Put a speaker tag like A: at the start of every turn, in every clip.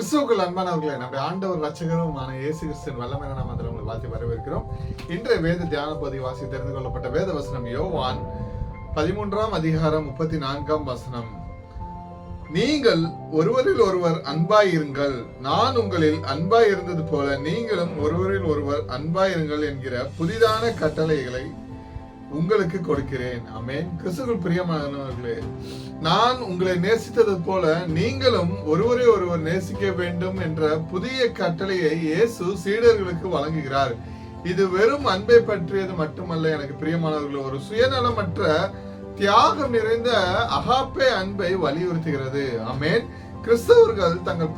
A: கிறிஸ்துவுக்குள் அன்பானவர்களே, நம்முடைய ஆண்டவர் ரட்சகருமான இயேசு கிறிஸ்துவின் வல்லமையான நாமத்தில் உங்களை வாழ்த்தி வரவேற்கிறோம். இன்றைய வேத தியான பகுதி வாசி தெரிந்து கொள்ளப்பட்ட வேத வசனம் யோவான் 13:34. நீங்கள் ஒருவரில் ஒருவர் அன்பாயிருங்கள், நான் உங்களில் அன்பாயிருந்தது போல நீங்களும் ஒருவரில் ஒருவர் அன்பாயிருங்கள் என்கிற புதிதான கட்டளைகளை உங்களுக்கு கொடுக்கிறேன். ஆமென். கிறிஸ்துவுக்குள் பிரியமானவர்களே, நான் உங்களை நேசித்தது போல நீங்களும் ஒருவரை ஒருவர் நேசிக்க வேண்டும் என்ற புதிய கட்டளையை இயேசு சீடர்களுக்கு வழங்குகிறார். இது வெறும் அன்பை பற்றியது மட்டுமல்ல எனக்கு பிரியமானவர்களே, ஒரு சுயநலமற்ற தியாகம் நிறைந்த அகாப்பே அன்பை வலியுறுத்துகிறது. ஆமென். கிறிஸ்தவர்கள் தங்கள்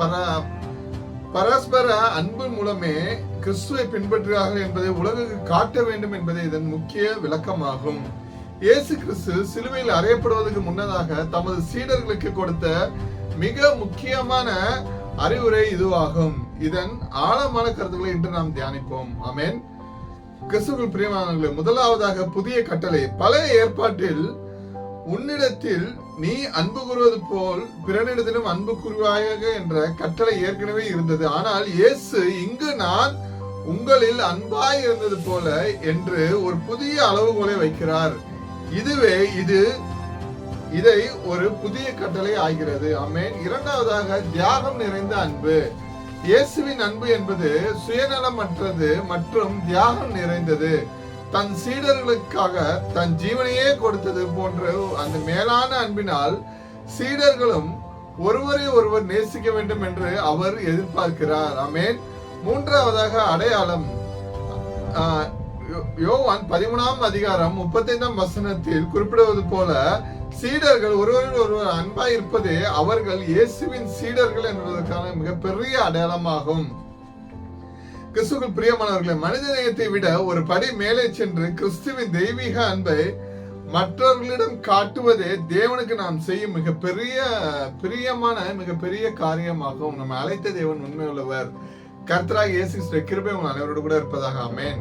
A: பரஸ்பர அன்பு மூலமே கிறிஸ்துவை பின்பற்றுகிறார்கள் என்பதை உலகுக்கு காட்ட வேண்டும் என்பதே இதன் முக்கிய விளக்கமாகும். இயேசு கிறிஸ்து சிலுவையில் அறையப்படுவதற்கு முன்னதாக தமது சீடர்களுக்கு கொடுத்த மிக முக்கியமான அறிவுரை இதுவாகும். இதன் ஆழமான கருத்துக்களை இன்று நாம் தியானிப்போம். ஆமென். கிறிஸ்துவுக்குள் பிரியமானவர்களே, முதலாவதாக புதிய கட்டளை. பழைய ஏற்பாட்டில் உன்னிடத்தில் நீ அன்பு கூறுவது போல் பிறனிடத்திலும் அன்பு கூறுவாயாக என்ற கட்டளை ஏற்கனவே இருந்தது. ஆனால் இயேசு இங்கு நான் உங்களில் அன்பாய் இருந்தது போல என்று ஒரு புதிய அளவுகோலை வைக்கிறார். இதை ஒரு புதிய கட்டளை ஆகிறது. ஆமென். இரண்டாவதாக தியாகம் நிறைந்த அன்பு. இயேசுவின் அன்பு என்பது சுயநலமற்றது மற்றும் தியாகம் நிறைந்தது. தன் சீடர்களுக்காக தன் ஜீவனையே கொடுத்தது போன்ற அந்த மேலான அன்பினால் சீடர்களும் ஒருவரை ஒருவர் நேசிக்க வேண்டும் என்று அவர் எதிர்பார்க்கிறார். ஆமென். மூன்றாவதாக அடையாளம். யோவான் 13:35 குறிப்பிடுவது போல சீடர்கள் ஒருவரில் ஒருவர் அன்பாய் இருப்பதே அவர்கள் இயேசுவின் சீடர்கள் என்பதற்கான மிகப்பெரிய அடையாளமாகும். கிறிஸ்துவுக்குள் பிரியமானவர்களே, மனித நேயத்தை விட ஒரு படி மேலே சென்று கிறிஸ்துவின் தெய்வீக அன்பை மற்றவர்களிடம் காட்டுவதே தேவனுக்கு நாம் செய்யும் மிகப்பெரிய காரியமாகும். நம்ம அழைத்த தேவன் உண்மை உள்ளவர். கர்த்தராகிய இயேசு கிறிஸ்துவின் கிருபை உங்கள் அனைவரோடு கூட இருப்பதாக. ஆமென்.